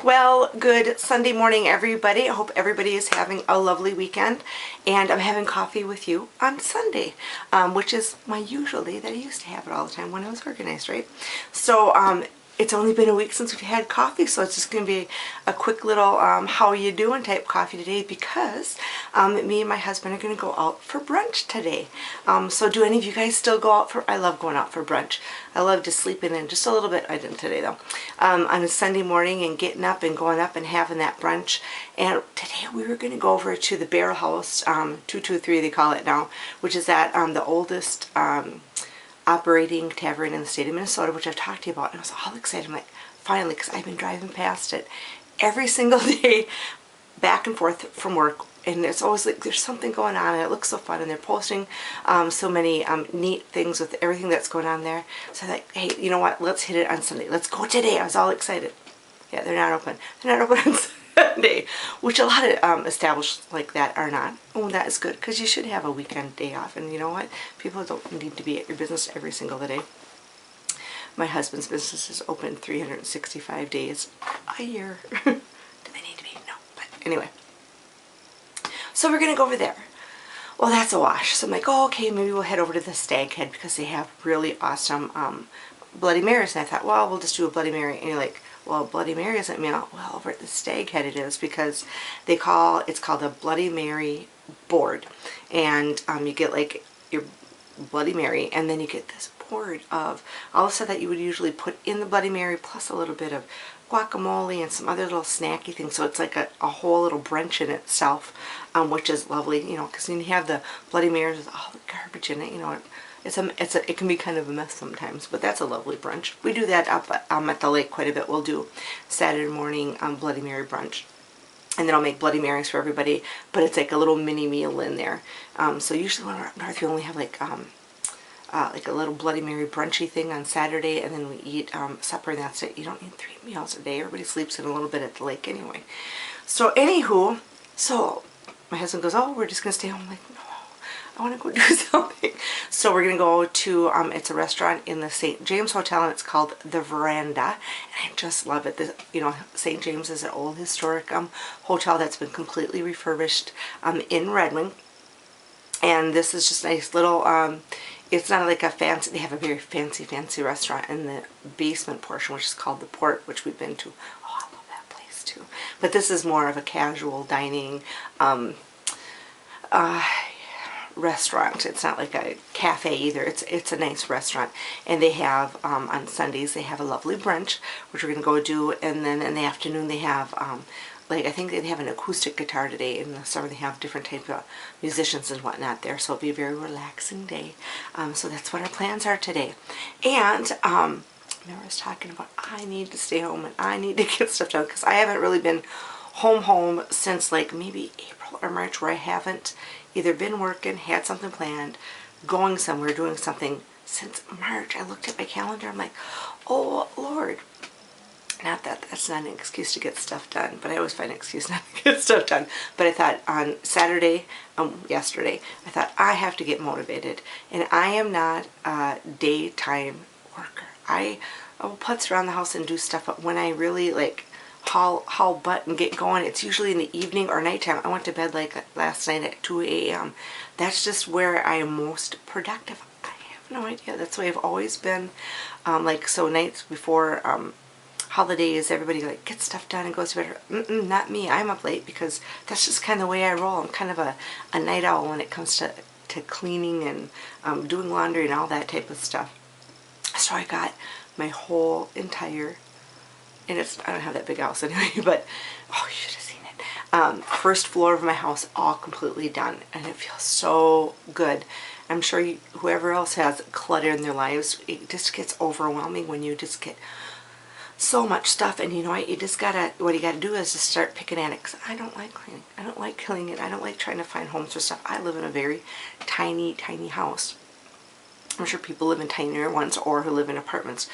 Well, good Sunday morning, everybody. I hope everybody is having a lovely weekend. And I'm having coffee with you on Sunday, which is my usual day that I used to have it all the time when I was organized, right? So it's only been a week since we've had coffee, so it's just going to be a quick little how you doing type coffee today because me and my husband are going to go out for brunch today. So do any of you guys still go out for, I love going out for brunch. I love just sleeping in just a little bit. I didn't today though. On a Sunday morning and getting up and going up and having that brunch. And today we were going to go over to the Barrel House, 223 they call it now, which is at the oldest operating tavern in the state of Minnesota, which I've talked to you about, and I was all excited. I'm like, finally, because I've been driving past it every single day back and forth from work, and it's always like there's something going on and it looks so fun, and they're posting so many neat things with everything that's going on there. So I'm like, hey, you know what, let's hit it on Sunday, let's go today. I was all excited. Yeah, they're not open on Sunday, which a lot of established like that are not. Oh, that is good, because you should have a weekend day off. And you know what? People don't need to be at your business every single day. My husband's business is open 365 days a year. Do they need to be? No. But anyway. So we're going to go over there. Well, that's a wash. So I'm like, oh, okay, maybe we'll head over to the Stag Head because they have really awesome Bloody Marys. And I thought, well, we'll just do a Bloody Mary. And you're like, well, Bloody Mary isn't mean, well, over at the Stag Head it is, because it's called a Bloody Mary board. And you get like your Bloody Mary, and then you get this board of all the stuff that you would usually put in the Bloody Mary, plus a little bit of guacamole and some other little snacky things. So it's like a whole little brunch in itself, which is lovely, you know, because you have the Bloody Marys with all the garbage in it, you know. It can be kind of a mess sometimes, but that's a lovely brunch. We do that up at the lake quite a bit. We'll do Saturday morning Bloody Mary brunch. And then I'll make Bloody Marys for everybody, but it's like a little mini meal in there. So usually when we're up north, we only have like a little Bloody Mary brunchy thing on Saturday, and then we eat supper, and that's it. You don't need 3 meals a day. Everybody sleeps in a little bit at the lake anyway. So anywho, so my husband goes, oh, we're just going to stay home. I'm like, no, I want to go do something. So we're going to go to, it's a restaurant in the St. James Hotel, and it's called The Veranda. And I just love it. You know, St. James is an old historic hotel that's been completely refurbished in Red Wing. And this is just a nice little, it's not like a fancy, they have a very fancy restaurant in the basement portion, which is called The Port, which we've been to. Oh, I love that place too. But this is more of a casual dining, restaurant. It's not like a cafe either. It's a nice restaurant, and they have on Sundays they have a lovely brunch, which we're gonna go do, and then in the afternoon they have like I think they have an acoustic guitar today. In the summer they have different types of musicians and whatnot there, so it'll be a very relaxing day. So that's what our plans are today. And remember I was talking about I need to stay home and I need to get stuff done, because I haven't really been home since like maybe April or March, where I haven't either been working, had something planned, going somewhere, doing something since March. I looked at my calendar, I'm like, oh Lord. Not that that's not an excuse to get stuff done, but I always find an excuse not to get stuff done. But I thought on Saturday, yesterday, I thought I have to get motivated. And I am not a daytime worker. I will putz around the house and do stuff, but when I really like haul butt and get going, it's usually in the evening or nighttime. I went to bed like last night at 2 a.m. That's just where I am most productive. I have no idea. That's the way I've always been. Like, so nights before holidays, everybody like gets stuff done and goes to bed. Not me. I'm up late because that's just kind of the way I roll. I'm kind of a night owl when it comes to cleaning and doing laundry and all that type of stuff. So I got my whole entire, and I don't have that big house anyway, but oh, you should have seen it. First floor of my house all completely done, and it feels so good. I'm sure whoever else has clutter in their lives, it just gets overwhelming when you just get so much stuff, and you know what, what you gotta do is just start picking at it, because I don't like cleaning. I don't like killing it. I don't like trying to find homes for stuff. I live in a very tiny house. I'm sure people live in tinier ones or who live in apartments.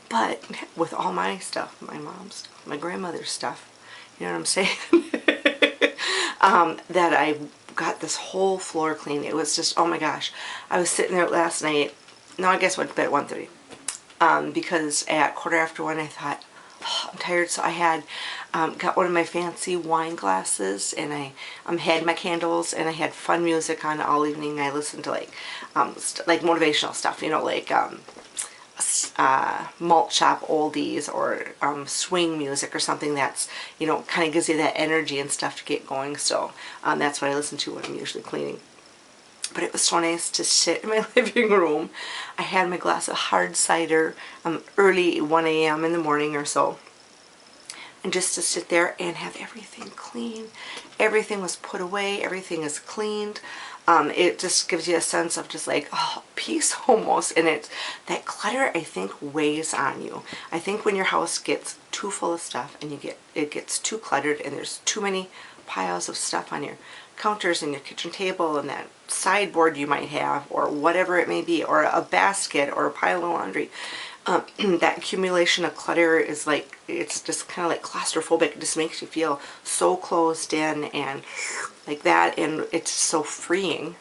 But with all my stuff, my mom's stuff, my grandmother's stuff, you know what I'm saying? That I got this whole floor clean. It was just, oh my gosh. I was sitting there last night. No, I guess I went to bed at 1:30. Because at 1:15 I thought, I'm tired, so I had got one of my fancy wine glasses, and I had my candles, and I had fun music on all evening. I listened to like motivational stuff, you know, like malt shop oldies, or swing music, or something that's, you know, kind of gives you that energy and stuff to get going. So that's what I listen to when I'm usually cleaning. But it was so nice to sit in my living room. I had my glass of hard cider early 1 a.m. in the morning or so, and just to sit there and have everything clean. Everything was put away, everything is cleaned. It just gives you a sense of just like, oh, peace almost. And it's that clutter, I think, weighs on you. I think when your house gets too full of stuff, and it gets too cluttered, and there's too many piles of stuff on your counters and your kitchen table and that sideboard you might have, or whatever it may be, or a basket or a pile of laundry, that accumulation of clutter is like, it's just kind of like claustrophobic. It just makes you feel so closed in and like that, and it's so freeing.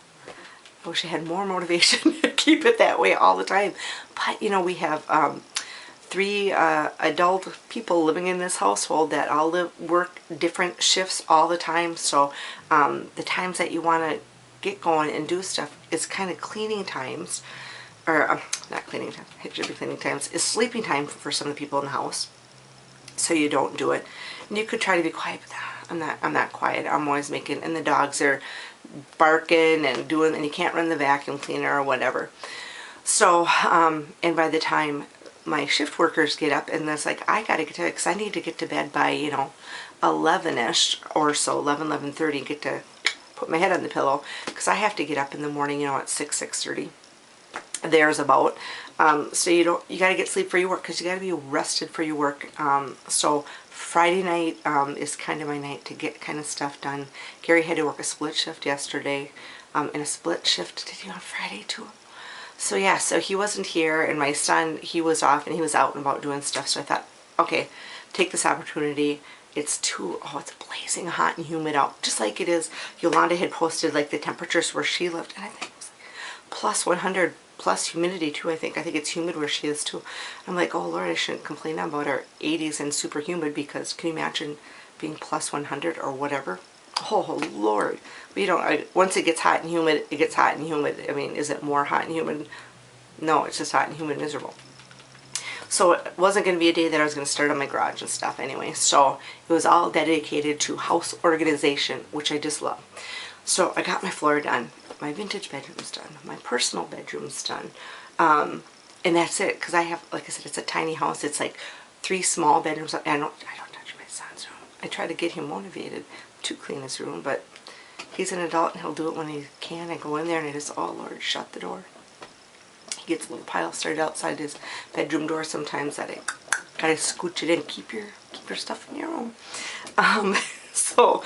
I wish I had more motivation to keep it that way all the time. But you know, we have 3 adult people living in this household that all work different shifts all the time. So the times that you want to get going and do stuff is kind of cleaning times, or not cleaning time, it should be cleaning times, is sleeping time for some of the people in the house. So you don't do it. And you could try to be quiet, but I'm not quiet. I'm always making, and the dogs are barking and doing, and you can't run the vacuum cleaner or whatever. So, and by the time my shift workers get up, and it's like, I gotta get to it, because I need to get to bed by, you know, 11ish or so, 11:30, get to put my head on the pillow, because I have to get up in the morning, you know, at 6:30. There's about, so you gotta get sleep for your work, because you gotta be rested for your work. So Friday night is kind of my night to get kind of stuff done. Gary had to work a split shift yesterday, and a split shift did he on Friday too. So yeah, so he wasn't here, and my son, he was off, and he was out and about doing stuff. So I thought, okay, take this opportunity. It's it's blazing hot and humid out, just like it is. Yolanda had posted like the temperatures where she lived, and I think it was like plus 100, plus humidity too. I think it's humid where she is too. I'm like, oh Lord, I shouldn't complain about our 80s and super humid, because can you imagine being plus 100 or whatever? Oh Lord, we don't. Once it gets hot and humid, it gets hot and humid. I mean, is it more hot and humid? No, it's just hot and humid, miserable. So it wasn't going to be a day that I was going to start on my garage and stuff anyway. So it was all dedicated to house organization, which I just love. So I got my floor done, my vintage bedroom's done, my personal bedroom's done, and that's it. Because I have, like I said, it's a tiny house. It's like 3 small bedrooms. I don't touch my son's room. I try to get him motivated to clean his room, but he's an adult and he'll do it when he can. I go in there and I just, oh Lord, shut the door. He gets a little pile started outside his bedroom door sometimes that I gotta scooch it in. Keep your stuff in your room. So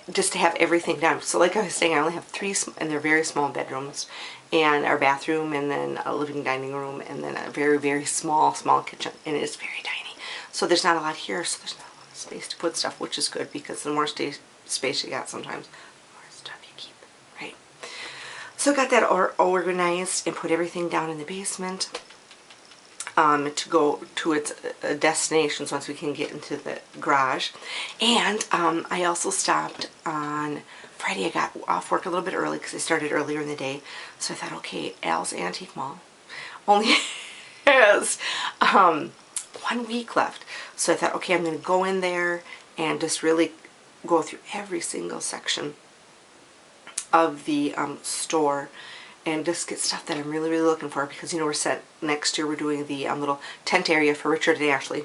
just to have everything done. So like I was saying, I only have 3, and they're very small bedrooms, and our bathroom, and then a living dining room, and then a very, very small kitchen, and it's very tiny. So there's not a lot here, so there's not a lot of space to put stuff, which is good, because the more space you got sometimes, the more stuff you keep, right? So I got that organized and put everything down in the basement to go to its destinations once we can get into the garage. And I also stopped on Friday. I got off work a little bit early because I started earlier in the day. So I thought, okay, Al's Antique Mall only has 1 week left. So I thought, okay, I'm going to go in there and just really go through every single section of the store and just get stuff that I'm really, really looking for, because, you know, we're set next year. We're doing the little tent area for Richard and Ashley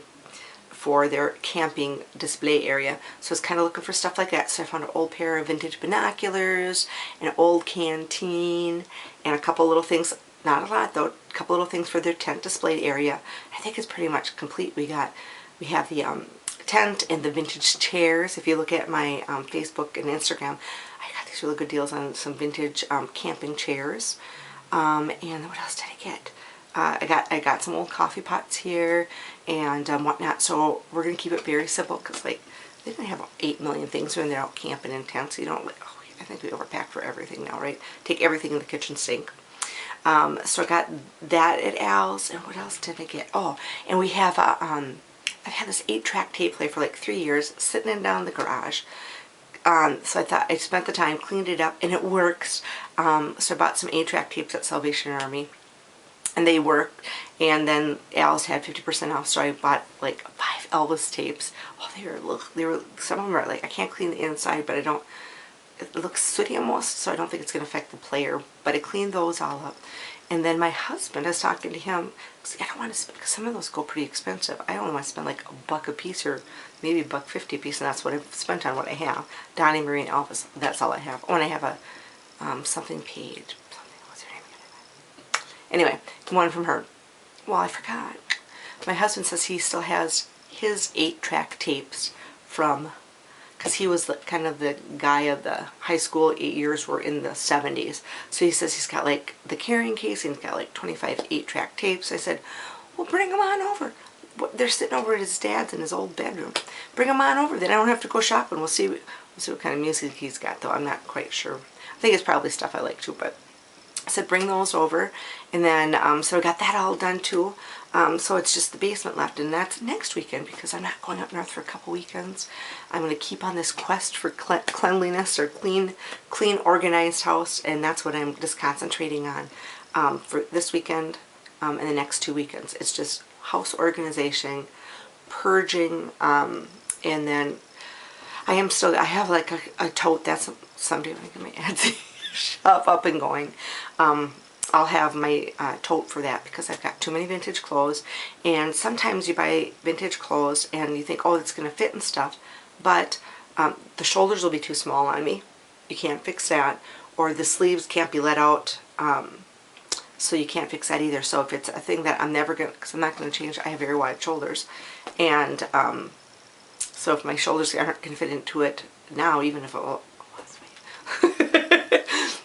for their camping display area. So I was kind of looking for stuff like that. So I found an old pair of vintage binoculars, an old canteen, and a couple little things. Not a lot though. A couple little things for their tent display area. I think it's pretty much complete. We have the tent and the vintage chairs. If you look at my Facebook and Instagram, I got these really good deals on some vintage camping chairs. And what else did I get? I got some old coffee pots here and whatnot. So we're gonna keep it very simple, because like they didn't have 8 million things when they're out camping in tents. You don't. Oh, I think we overpack for everything now, right? Take everything in the kitchen sink. So I got that at Al's, and what else did I get? Oh, and we have a I've had this 8-track tape player for like 3 years, sitting in down in the garage. So I thought I spent the time, cleaned it up, and it works. So I bought some 8-track tapes at Salvation Army, and they work. And then Al's had 50% off, so I bought like 5 Elvis tapes. Oh, they were some of them are like, I can't clean the inside, but I don't, it looks sooty almost, so I don't think it's going to affect the player. But I cleaned those all up. And then my husband, I was talking to him, because I don't want to spend, because some of those go pretty expensive. I only want to spend like $1 a piece, or maybe $1.50 a piece, and that's what I've spent on what I have. Donnie, Marie, and Elvis, that's all I have. Oh, and I have a something page. What's her name again? Anyway, one from her. Well, I forgot. My husband says he still has his 8-track tapes from, because he was kind of the guy of the high school 8 years were in the 70s. So he says he's got like the carrying case, and he's got like 25 8-track tapes. I said, well, bring them on over. They're sitting over at his dad's in his old bedroom. Bring them on over. Then I don't have to go shopping. We'll see what kind of music he's got, though. I'm not quite sure. I think it's probably stuff I like too, but I said bring those over. And then, so I got that all done too. So it's just the basement left, and that's next weekend, because I'm not going up north for a couple weekends. I'm going to keep on this quest for cleanliness, or clean, organized house, and that's what I'm just concentrating on for this weekend and the next 2 weekends. It's just house organization, purging, and then I have like a tote. That's someday when I get my Etsy shop up and going. I'll have my tote for that, because I've got too many vintage clothes. And sometimes you buy vintage clothes and you think, oh, it's going to fit and stuff, but the shoulders will be too small on me. You can't fix that. Or the sleeves can't be let out, so you can't fix that either. So if it's a thing that I'm never going to, because I'm not going to change, I have very wide shoulders. And so if my shoulders aren't going to fit into it now, even if it will,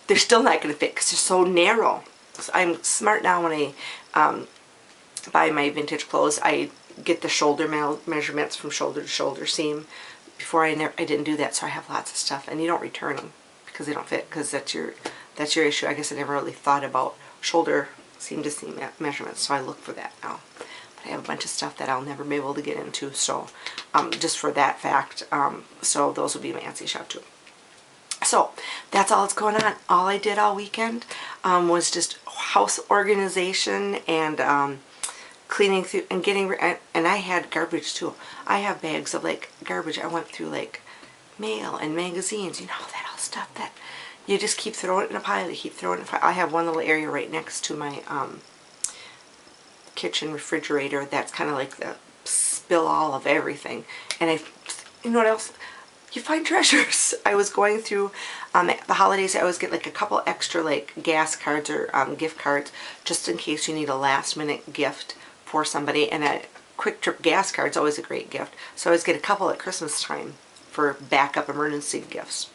they're still not going to fit because they're so narrow. So I'm smart now. When I buy my vintage clothes, I get the shoulder measurements from shoulder to shoulder seam. Before I didn't do that, so I have lots of stuff, and you don't return them because they don't fit, because that's your issue. I guess I never really thought about shoulder seam to seam measurements, so I look for that now. But I have a bunch of stuff that I'll never be able to get into, so just for that fact, so those will be my Etsy shop too. So that's all that's going on. All I did all weekend was just house organization and cleaning through and getting, and I had garbage too. I have bags of like garbage. I went through like mail and magazines, you know, that all stuff that you just keep throwing it in a pile. You keep throwing it in a pile. I have one little area right next to my kitchen refrigerator that's kind of like the spill all of everything. And you know what else? You find treasures. I was going through the holidays. I always get like a couple extra like gas cards or gift cards, just in case you need a last minute gift for somebody. And a quick trip gas card is always a great gift. So I always get a couple at Christmas time for backup emergency gifts.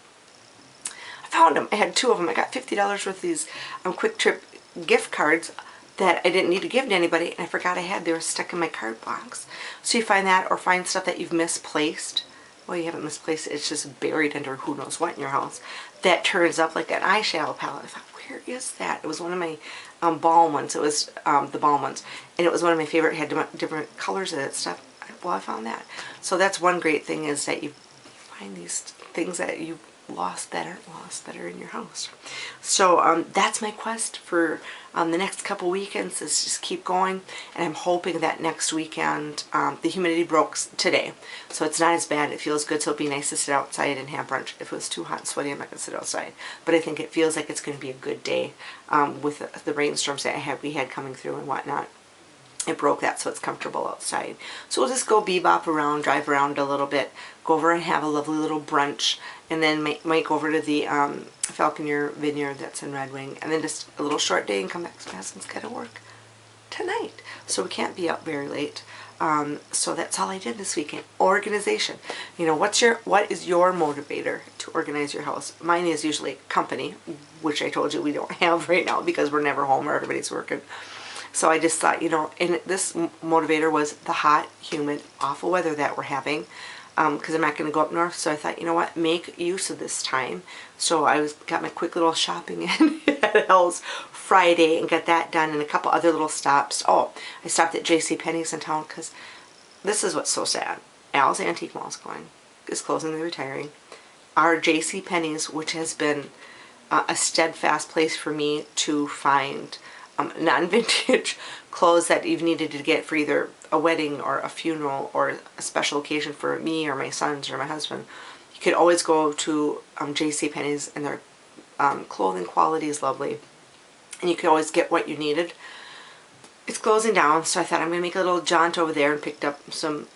I found them. I had 2 of them. I got $50 worth of these quick trip gift cards that I didn't need to give to anybody, and I forgot I had. They were stuck in my card box. So you find that, or find stuff that you've misplaced. Well, you haven't misplaced it. It's just buried under who knows what in your house. That turns up like an eyeshadow palette. I thought, where is that? It was one of my balm ones. It was the balm ones. And it was one of my favorite. It had different colors of that stuff. Well, I found that. So that's one great thing, is that you find these things that you lost that aren't lost, that are in your house. So that's my quest for the next couple weekends, is just keep going. And I'm hoping that next weekend, the humidity broke today, so it's not as bad. It feels good, so it'll be nice to sit outside and have brunch. If it was too hot and sweaty, I'm not going to sit outside. But I think it feels like it's going to be a good day with the rainstorms that we had coming through and whatnot. It broke that, so it's comfortable outside. So we'll just go bebop around, drive around a little bit, go over and have a lovely little brunch, and then might go over to the Falconer Vineyard that's in Red Wing, and then just a little short day and come back. So my husband's got to work tonight, so we can't be up very late. So that's all I did this weekend. Organization. You know, what is your motivator to organize your house? Mine is usually company, which I told you we don't have right now because we're never home or everybody's working. So I just thought, you know, and this motivator was the hot, humid, awful weather that we're having, because I'm not going to go up north. So I thought, you know what, make use of this time. So I got my quick little shopping in at Hell's Friday and got that done, and a couple other little stops. Oh, I stopped at JCPenney's in town because this is what's so sad. Al's Antique Mall is closing, they're retiring. Our J.C. Penney's, which has been a steadfast place for me to find non-vintage clothes that you've needed to get for either a wedding or a funeral or a special occasion for me or my sons or my husband. You could always go to J.C. Penney's, and their clothing quality is lovely, and you could always get what you needed. It's closing down, so I thought I'm going to make a little jaunt over there, and picked up some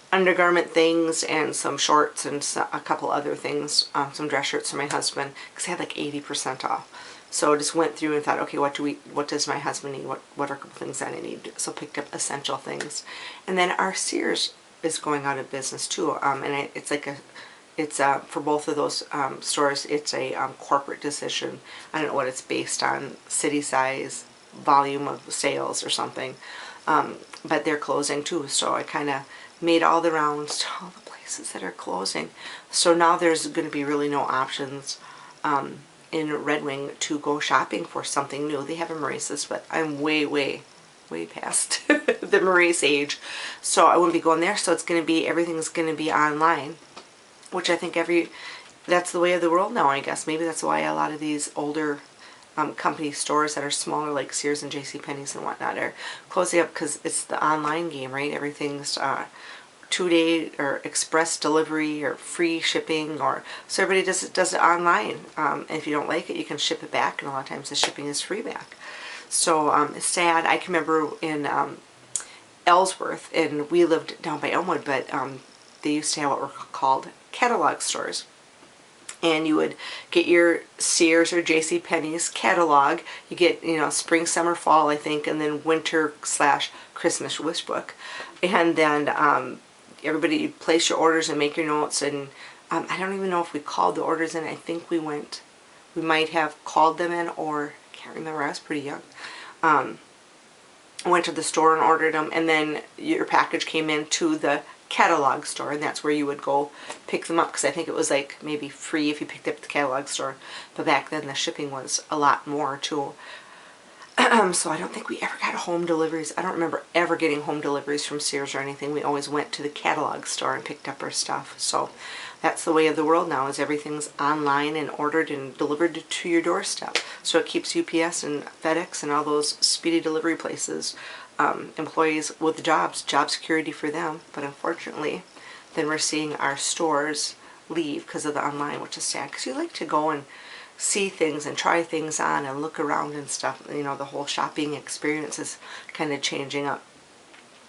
undergarment things and some shorts and a couple other things, some dress shirts for my husband, because they had like 80% off. So I just went through and thought, okay, what does my husband need? What are a couple things that I need? So picked up essential things. And then our Sears is going out of business too. And it's for both of those stores, it's a corporate decision. I don't know what it's based on, city size, volume of sales or something. But they're closing too. So I kind of made all the rounds to all the places that are closing. So now there's going to be really no options in Red Wing to go shopping for something new. They have a Maurice's, but I'm way past the Maurice age, so I wouldn't be going there. So it's going to be, everything's going to be online, which I think that's the way of the world now, I guess. Maybe that's why a lot of these older company stores that are smaller, like Sears and J.C. Penney's and whatnot, are closing up, because it's the online game, right? Everything's 2-day or express delivery or free shipping, or so everybody does it online. And if you don't like it, you can ship it back, and a lot of times the shipping is free back. So it's sad. I can remember in Ellsworth, and we lived down by Elmwood, but they used to have what were called catalog stores. And you would get your Sears or J.C. Penney's catalog. You get, spring, summer, fall, I think, and then winter/Christmas wish book. And then everybody, you place your orders and make your notes. And I don't even know if we called the orders in. I think we might have called them in, or I can't remember. I was pretty young. Went to the store and ordered them, and then your package came in to the catalog store, and that's where you would go pick them up, because I think it was like maybe free if you picked up at the catalog store, but back then the shipping was a lot more too. So I don't think we ever got home deliveries. I don't remember ever getting home deliveries from Sears or anything. We always went to the catalog store and picked up our stuff. So that's the way of the world now, is everything's online and ordered and delivered to your doorstep. So it keeps UPS and FedEx and all those speedy delivery places employees with job security for them. But unfortunately, then we're seeing our stores leave because of the online, which is sad, because you like to go and see things and try things on and look around and stuff. The whole shopping experience is kind of changing up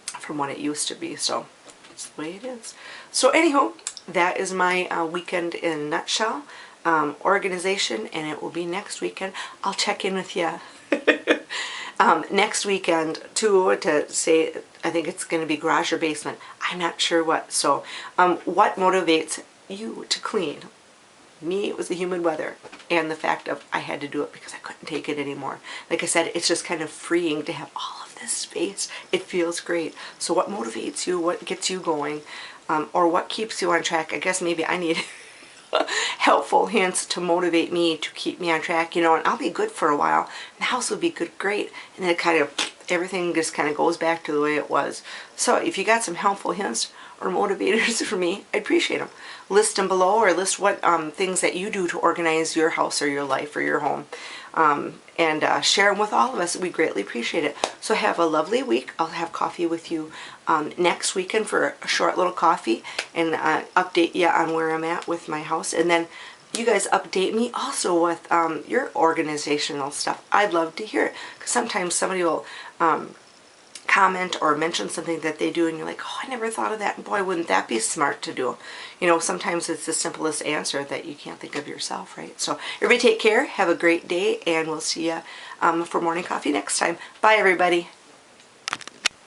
from what it used to be. So it's the way it is. So anyhow, that is my weekend in a nutshell. Organization, and it will be next weekend. I'll check in with you next weekend too, to say, I think it's going to be garage or basement. I'm not sure what. So what motivates you to clean? Me, it was the humid weather and the fact of I had to do it because I couldn't take it anymore. Like I said, it's just kind of freeing to have all of this space. It feels great. So what motivates you? What gets you going? Or what keeps you on track? I guess maybe I need helpful hints to motivate me, to keep me on track, and I'll be good for a while. The house will be good, great, and then everything just kind of goes back to the way it was. So if you got some helpful hints or motivators for me, I'd appreciate them. List them below, or list what things that you do to organize your house or your life or your home, and share them with all of us. We greatly appreciate it. So have a lovely week. I'll have coffee with you next weekend for a short little coffee, and update you on where I'm at with my house. And then you guys update me also with your organizational stuff. I'd love to hear it, because sometimes somebody will comment or mention something that they do, and you're like, oh, I never thought of that, and boy, wouldn't that be smart to do. Sometimes it's the simplest answer that you can't think of yourself, right? So everybody take care, have a great day, and we'll see you for morning coffee next time. Bye, everybody.